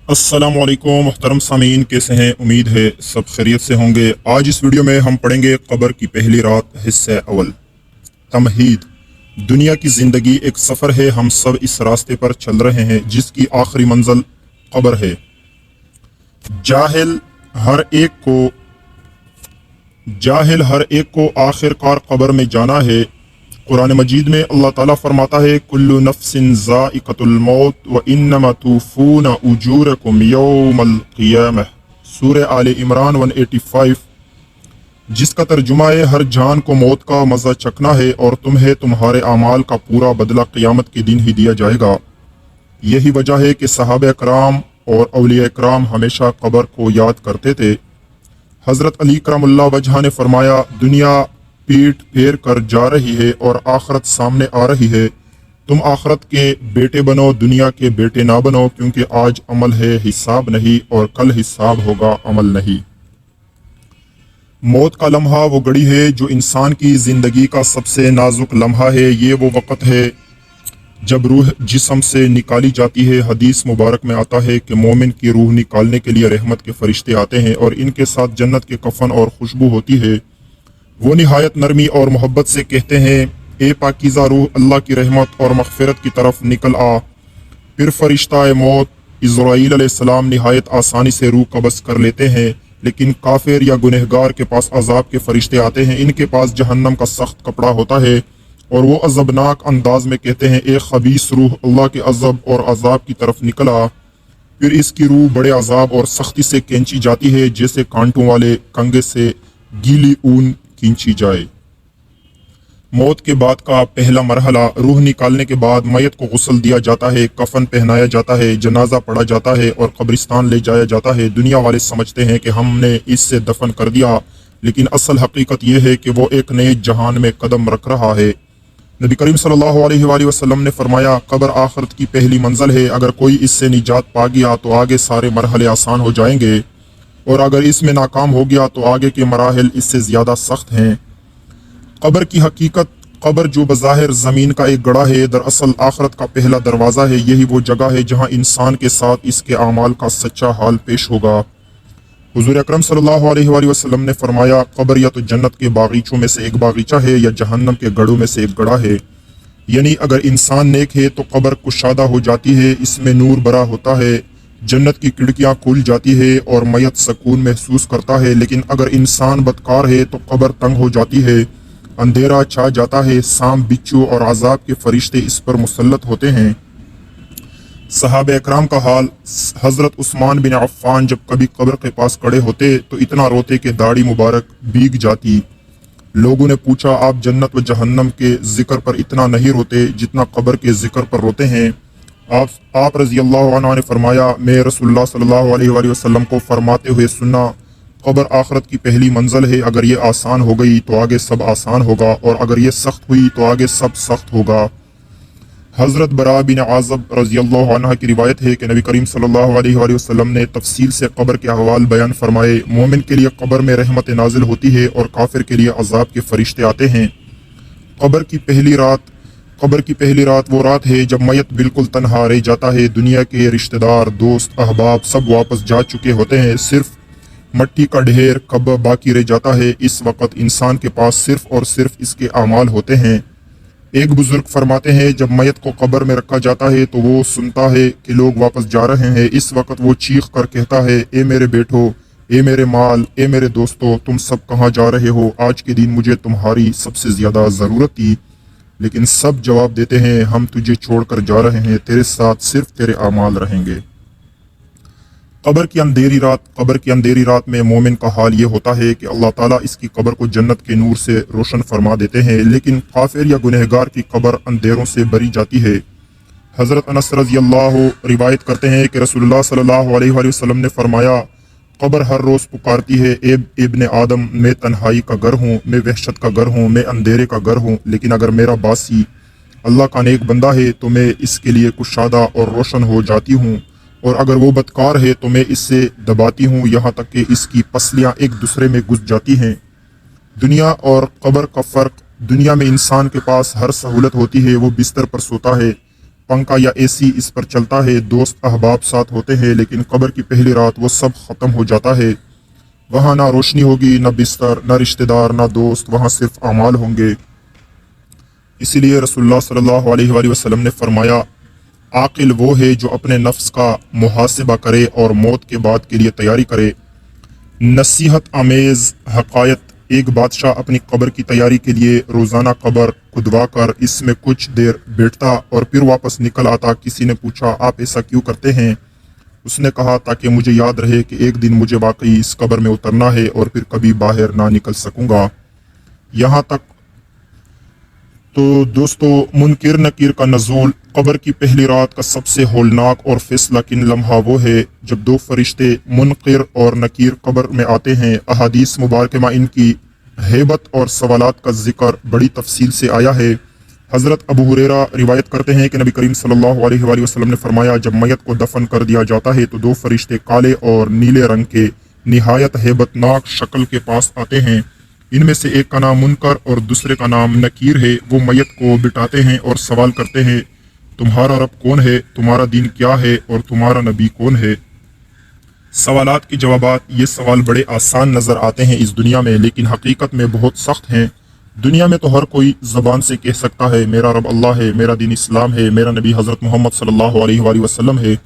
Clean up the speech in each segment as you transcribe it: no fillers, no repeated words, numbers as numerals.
अस्सलामुअलैकुम मुहतरम सामीन, कैसे हैं? उम्मीद है सब खैरियत से होंगे। आज इस वीडियो में हम पढ़ेंगे कब्र की पहली रात, हिस्सा अव्वल। तमहीद। दुनिया की ज़िंदगी एक सफ़र है। हम सब इस रास्ते पर चल रहे हैं जिसकी आखिरी मंजिल कब्र है। जाहिल हर एक को आखिरकार कब्र में जाना है। कुरान मजीद में अल्लाह ताला फरमाता है, कुल्लु नफ्सिन ज़ाइक़तुल मौत व इन्नमा तुफ़ूना उजूरकुम यौमल क़ियामह। सूरह आले इमरान 185, जिसका तर्जुमा है, हर जान को मौत का मज़ा चखना है और तुम्हें तुम्हारे अमाल का पूरा बदला क़ियामत के दिन ही दिया जाएगा। यही वजह है कि सहाबा कराम और औलिया कराम हमेशा कब्र को याद करते थे। हज़रत अली करमुल्लाह वजह ने फरमाया, दुनिया पीठ फेर कर जा रही है और आखरत सामने आ रही है। तुम आखरत के बेटे बनो, दुनिया के बेटे ना बनो, क्योंकि आज अमल है, हिसाब नहीं, और कल हिसाब होगा, अमल नहीं। मौत का लम्हा वो घड़ी है जो इंसान की जिंदगी का सबसे नाजुक लम्हा है। ये वो वक़्त है जब रूह जिस्म से निकाली जाती है। हदीस मुबारक में आता है कि मोमिन की रूह निकालने के लिए रहमत के फरिश्ते आते हैं और इनके साथ जन्नत के कफन और खुशबू होती है। वो निहायत नरमी और मोहब्बत से कहते हैं, ए पाकीज़ा रूह, अल्लाह की रहमत और मग़फ़िरत की तरफ निकल आ। फिर फरिश्ता मौत इज़राईल अलैहिस्सलाम निहायत आसानी से रूह कब्ज़ कर लेते हैं। लेकिन काफिर या गुनहगार के पास अजाब के फरिश्ते आते हैं। इनके पास जहन्नम का सख्त कपड़ा होता है और वो अज़बनाक अंदाज में कहते हैं, ए खबीस रूह, अल्लाह के अज़ब और अजाब की तरफ निकल आ। फिर इसकी रूह बड़े अजाब और सख्ती से खींची जाती है, जैसे कांटों वाले कंगे से गीली ऊन खींची जाए। मौत के बाद का पहला मरहला, रूह निकालने के बाद मैयत को गुस्ल दिया जाता है, कफन पहनाया जाता है, जनाजा पढ़ा जाता है और कब्रिस्तान ले जाया जाता है। दुनिया वाले समझते हैं कि हमने इससे दफन कर दिया, लेकिन असल हकीकत यह है कि वो एक नए जहान में कदम रख रहा है। नबी करीम सल्लल्लाहु अलैहि वसल्लम ने फरमाया, कब्र आखिरत की पहली मंजिल है। अगर कोई इससे निजात पा गया तो आगे सारे मरहले आसान हो जाएंगे, और अगर इसमें नाकाम हो गया तो आगे के मराहिल इससे ज़्यादा सख्त हैं। कब्र की हकीकत, कब्र जो बज़ाहिर ज़मीन का एक गड़ा है, दरअसल आखिरत का पहला दरवाज़ा है। यही वो जगह है जहाँ इंसान के साथ इसके आमाल का सच्चा हाल पेश होगा। हुज़ूर अकरम सल्लल्लाहु अलैहि वसल्लम ने फरमाया, कब्र या तो जन्नत के बागीचों में से एक बागीचा है या जहन्नम के गढ़ों में से एक गड़ा है। यानी अगर इंसान नेक है तो कब्र कुशादा हो जाती है, इसमें नूर भरा होता है, जन्नत की खिड़कियां खुल जाती है और मैयत सुकून महसूस करता है। लेकिन अगर इंसान बदकार है तो कब्र तंग हो जाती है, अंधेरा छा जाता है, सांप, बिच्छू और अजाब के फरिश्ते इस पर मुसल्लत होते हैं। सहाबा इकराम का हाल, हजरत उस्मान बिन अफ़्फ़ान जब कभी कब्र के पास खड़े होते तो इतना रोते कि दाढ़ी मुबारक भीग जाती। लोगों ने पूछा, आप जन्नत व जहन्नम के जिक्र पर इतना नहीं रोते जितना कब्र के जिक्र पर रोते हैं? आप रज़ी अल्लाह अन्हु ने फरमाया, मैं रसूलुल्लाह सल्लल्लाहु अलैहि वसल्लम को फरमाते हुए सुना, कब्र आखिरत की पहली मंजिल है। अगर ये आसान हो गई तो आगे सब आसान होगा, और अगर ये सख्त हुई तो आगे सब सख्त होगा। हज़रत बरा बिन आज़ब रज़ी अल्लाह अन्हु की रिवायत है कि नबी करीम सल्लल्लाहु अलैहि वसल्लम ने तफसील से कब्र के अहवाल बयान फरमाए। मोमिन के लिए कब्र में रहमत नाजिल होती है और काफिर के लिए अजाब के फरिश्ते आते हैं। कब्र की पहली रात वो रात है जब मैयत बिल्कुल तन्हा रह जाता है। दुनिया के रिश्तेदार, दोस्त, अहबाब सब वापस जा चुके होते हैं, सिर्फ मट्टी का ढेर कब्र बाकी रह जाता है। इस वक्त इंसान के पास सिर्फ और सिर्फ इसके अमाल होते हैं। एक बुजुर्ग फरमाते हैं, जब मैयत को कब्र में रखा जाता है तो वो सुनता है कि लोग वापस जा रहे हैं। इस वक्त वो चीख कर कहता है, ए मेरे बेटो, ए मेरे माल, ए मेरे दोस्तों, तुम सब कहाँ जा रहे हो? आज के दिन मुझे तुम्हारी सबसे ज्यादा जरूरत थी। लेकिन सब जवाब देते हैं, हम तुझे छोड़कर जा रहे हैं, तेरे साथ सिर्फ तेरे अमाल रहेंगे। कब्र की अंधेरी रात में मोमिन का हाल ये होता है कि अल्लाह ताला इसकी कब्र को जन्नत के नूर से रोशन फरमा देते हैं। लेकिन काफिर या गुनहगार की कब्र अंधेरों से भरी जाती है। हजरत अनस रज़ी अल्लाह रिवायत करते हैं कि रसूलुल्लाह सल्लल्लाहु अलैहि वसल्लम ने फरमाया, कब्र हर रोज पुकारती है, ए इब्ने आदम, मैं तन्हाई का घर हूँ, मैं वहशत का घर हूँ, मैं अंधेरे का घर हूँ। लेकिन अगर मेरा बासी अल्लाह का नेक बंदा है तो मैं इसके लिए कुशादा और रोशन हो जाती हूँ, और अगर वो बदकार है तो मैं इससे दबाती हूँ, यहाँ तक कि इसकी पसलियाँ एक दूसरे में घुस जाती हैं। दुनिया और कब्र का फ़र्क, दुनिया में इंसान के पास हर सहूलत होती है, वो बिस्तर पर सोता है, पंखा या एसी इस पर चलता है, दोस्त अहबाब साथ होते हैं, लेकिन कब्र की पहली रात वो सब ख़त्म हो जाता है। वहाँ ना रोशनी होगी, ना बिस्तर, ना रिश्तेदार, ना दोस्त, वहाँ सिर्फ अमाल होंगे। इसीलिए रसूलुल्लाह सल्लल्लाहु अलैहि वसल्लम ने फरमाया, आकिल वो है जो अपने नफ्स का मुहासिबा करे और मौत के बाद के लिए तैयारी करे। नसीहत आमेज़ हक़ायत, एक बादशाह अपनी कब्र की तैयारी के लिए रोज़ाना कब्र खुदवा कर इसमें कुछ देर बैठता और फिर वापस निकल आता। किसी ने पूछा, आप ऐसा क्यों करते हैं? उसने कहा, ताकि मुझे याद रहे कि एक दिन मुझे वाकई इस कब्र में उतरना है और फिर कभी बाहर ना निकल सकूंगा। यहाँ तक तो दोस्तों, मुनकिर नकीर का नज़ूल, कब्र की पहली रात का सबसे होलनाक और फैसला किन लम्हा वो है जब दो फरिश्ते मुनकिर और नकीर कब्र में आते हैं। अहादीस मुबारक में इनकी हैबत और सवालात का जिक्र बड़ी तफसील से आया है। हज़रत अबू हुरैरा रिवायत करते हैं कि नबी करीम सल्लल्लाहु अलैहि वसल्लम ने फरमाया, जब मैयत को दफन कर दिया जाता है तो दो फरिश्ते काले और नीले रंग के निहायत हैबतनाक शक्ल के पास आते हैं। इनमें से एक का नाम मुनकर और दूसरे का नाम नकीर है। वो मैयत को बिठाते हैं और सवाल करते हैं, तुम्हारा रब कौन है, तुम्हारा दीन क्या है और तुम्हारा नबी कौन है? सवालात के जवाबात, ये सवाल बड़े आसान नज़र आते हैं इस दुनिया में, लेकिन हकीकत में बहुत सख्त हैं। दुनिया में तो हर कोई ज़बान से कह सकता है, मेरा रब अल्लाह है, मेरा दीन इस्लाम है, मेरा नबी हज़रत मोहम्मद सल्लल्लाहु अलैहि वसल्लम है।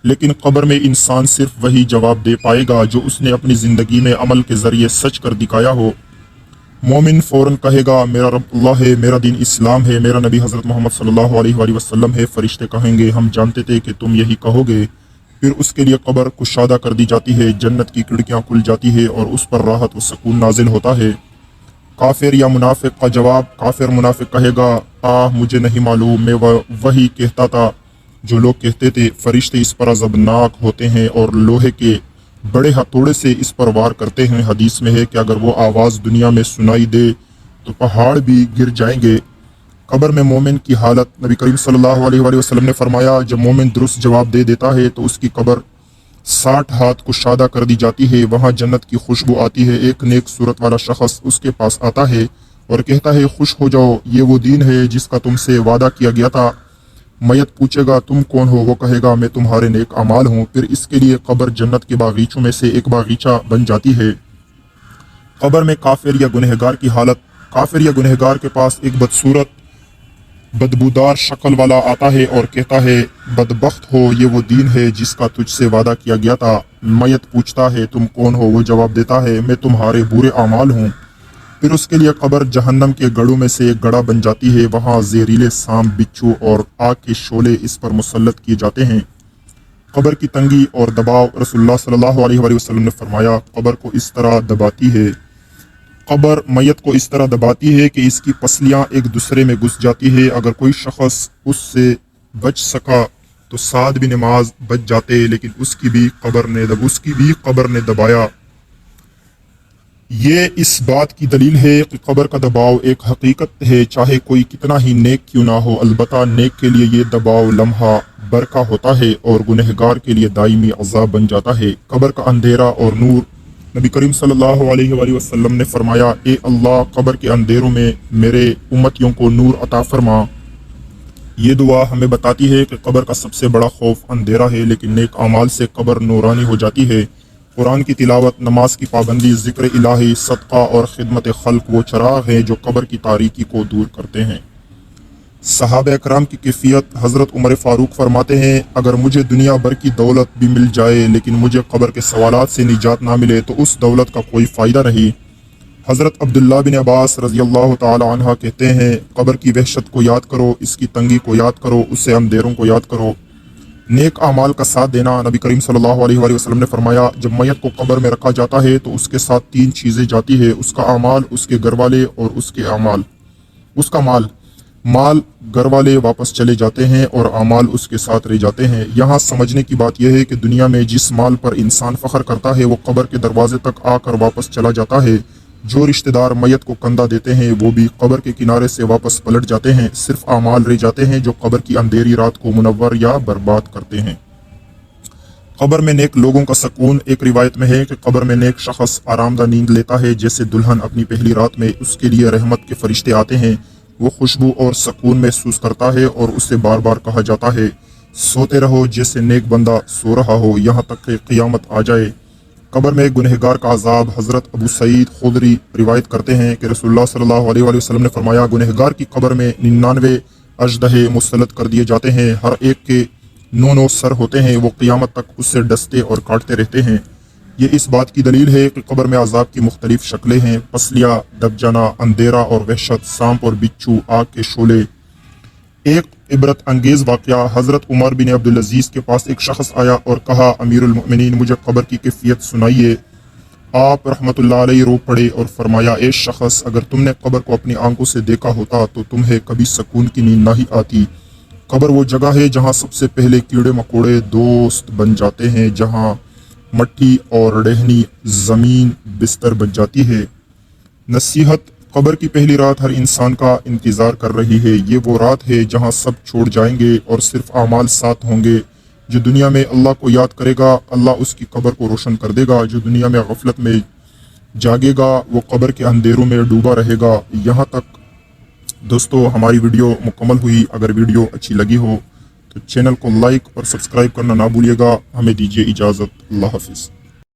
लेकिन कब्र में इंसान सिर्फ वही जवाब दे पाएगा जो उसने अपनी ज़िंदगी में अमल के ज़रिए सच कर दिखाया हो। मोमिन फ़ौरन कहेगा, मेरा रब अल्लाह है, मेरा दीन इस्लाम है, मेरा नबी हज़रत मोहम्मद सल्लल्लाहु अलैहि वसल्लम है। फरिश्ते कहेंगे, हम जानते थे कि तुम यही कहोगे। फिर उसके लिए कब्र कुशादा कर दी जाती है, जन्नत की खिड़कियाँ खुल जाती है और उस पर राहत व सुकून नाजिल होता है। काफिर या मुनाफिक का जवाब, काफिर मुनाफिक कहेगा, मुझे नहीं मालूम, मैं वही कहता था जो लोग कहते थे। फरिश्ते इस पर अज़बनाक होते हैं और लोहे के बड़े हथौड़े से इस पर वार करते हैं। हदीस में है कि अगर वो आवाज़ दुनिया में सुनाई दे तो पहाड़ भी गिर जाएंगे। कब्र में मोमिन की हालत, नबी करीम सल्लल्लाहु अलैहि वसल्लम ने फरमाया, जब मोमिन दुरुस्त जवाब दे देता है तो उसकी कब्र 60 हाथ कुशादा कर दी जाती है। वहाँ जन्नत की खुशबू आती है। एक नेक सूरत वाला शख्स उसके पास आता है और कहता है, खुश हो जाओ, ये वो दीन है जिसका तुमसे वादा किया गया था। मैयत पूछेगा, तुम कौन हो? वो कहेगा, मैं तुम्हारे नेक अमाल हूँ। फिर इसके लिए कब्र जन्नत के बागीचों में से एक बागीचा बन जाती है। कब्र में काफिर या गुनहगार की हालत, काफिर या गुनहगार के पास एक बदसूरत बदबूदार शक्ल वाला आता है और कहता है, बदबख्त हो, ये वो दीन है जिसका तुझसे वादा किया गया था। मैयत पूछता है, तुम कौन हो? वो जवाब देता है, मैं तुम्हारे बुरे अमाल हूँ। फिर उसके लिए कब्र जहन्नम के गढ़ों में से एक गड़ा बन जाती है। वहाँ जहरीले सांप, बिच्छू और आग के शोले इस पर मुसल्लत किए जाते हैं। कब्र की तंगी और दबाव, रसूलुल्लाह सल्लल्लाहु अलैहि वसल्लम ने फरमाया, कब्र को इस तरह दबाती है, कब्र मैयत को इस तरह दबाती है कि इसकी पसलियाँ एक दूसरे में घुस जाती है। अगर कोई शख्स उससे बच सका तो साद भी नमाज बच जाते, लेकिन उसकी भी कब्र ने दबाया। ये इस बात की दलील है कि कब्र का दबाव एक हकीकत है, चाहे कोई कितना ही नेक क्यों ना हो। अलबत्ता नेक के लिए ये दबाव लम्हा बरका होता है और गुनहगार के लिए दायमी अज़ाब बन जाता है। कब्र का अंधेरा और नूर, नबी करीम सल्लल्लाहु अलैहि वसल्लम ने फरमाया, ए अल्लाह, कब्र के अंधेरों में मेरे उम्मतियों को नूर अता फरमा। ये दुआ हमें बताती है कि कब्र का सबसे बड़ा खौफ अंधेरा है, लेकिन नेक अमाल से कब्र नूरानी हो जाती है। कुरान की तिलावत, नमाज की पाबंदी, जिक्र इलाही, सदका और खिदमत खल्क वो चराग हैं जो कब्र की तारीकी को दूर करते हैं। सहाबा अकराम की कैफियत, हज़रत उमर फ़ारूक फरमाते हैं, अगर मुझे दुनिया भर की दौलत भी मिल जाए लेकिन मुझे कब्र के सवालात से निजात ना मिले तो उस दौलत का कोई फ़ायदा नहीं। हज़रत अब्दुल्ला बिन अब्बास रज़ियल्लाहु ताला अन्हा कहते हैं, कब्र की वहशत को याद करो, इसकी तंगी को याद करो, उससे अंधेरों को याद करो। नेक अमाल का साथ देना, नबी करीम सल्लल्लाहु अलैहि वसल्लम ने फरमाया, जब मैयत को कब्र में रखा जाता है तो उसके साथ 3 चीज़ें जाती है, उसका अमाल, उसके घर वाले और उसका माल घर वाले वापस चले जाते हैं और अमाल उसके साथ रह जाते हैं। यहाँ समझने की बात यह है कि दुनिया में जिस माल पर इंसान फख्र करता है वो कब्र के दरवाजे तक आकर वापस चला जाता है। जो रिश्तेदार मैयत को कंधा देते हैं वो भी कब्र के किनारे से वापस पलट जाते हैं। सिर्फ अमाल रह जाते हैं जो कब्र की अंधेरी रात को मुनव्वर या बर्बाद करते हैं। कब्र में नेक लोगों का सुकून, एक रिवायत में है कि कब्र में नेक शख्स आरामदा नींद लेता है जैसे दुल्हन अपनी पहली रात में। उसके लिए रहमत के फरिश्ते आते हैं, وہ خوشبو اور سکون محسوس کرتا ہے اور اسے بار بار کہا جاتا ہے سوتے رہو جیسے نیک بندہ سو رہا ہو یہاں تک کہ قیامت آ جائے۔ قبر میں گنہگار کا عذاب۔ حضرت ابو سعید خدری روایت کرتے ہیں کہ رسول اللہ صلی اللہ علیہ وآلہ وسلم نے فرمایا گنہگار کی قبر میں 99 اژدہے مسلط کر دیے جاتے ہیں، ہر ایک کے 9 سر ہوتے ہیں، وہ قیامت تک اس سے ڈستے اور کاٹتے رہتے ہیں۔ یہ اس بات کی دلیل ہے کہ قبر میں عذاب کی مختلف شکلیں ہیں، پسلیاں، دب جانا، اندھیرا اور وحشت، سانپ اور بچھو، آگ کے شعلے۔ ایک عبرت انگیز واقعہ، حضرت عمر بن عبدالعزیز کے پاس ایک شخص آیا اور کہا امیر المؤمنین مجھے قبر کی کیفیت سنائیے۔ آپ رحمت اللہ علیہ رو پڑے اور فرمایا اے شخص اگر تم نے قبر کو اپنی آنکھوں سے دیکھا ہوتا تو تمہیں کبھی سکون کی نیند نہ ہی آتی۔ قبر وہ جگہ ہے جہاں سب سے پہلے کیڑے مکوڑے دوست بن جاتے ہیں، جہاں مٹی اور ڈہنی زمین بستر بن جاتی ہے۔ نصیحت، قبر کی پہلی رات ہر انسان کا انتظار کر رہی ہے۔ یہ وہ رات ہے جہاں سب چھوڑ جائیں گے اور صرف اعمال ساتھ ہوں گے۔ جو دنیا میں اللہ کو یاد کرے گا اللہ اس کی قبر کو روشن کر دے گا، جو دنیا میں غفلت میں جاگے گا وہ قبر کے اندھیروں میں ڈوبا رہے گا۔ یہاں تک دوستو ہماری ویڈیو مکمل ہوئی۔ اگر ویڈیو اچھی لگی ہو تو چینل کو لائک اور سبسکرائب کرنا نہ بھولیے گا۔ ہمیں دیجیے اجازت، اللہ حافظ۔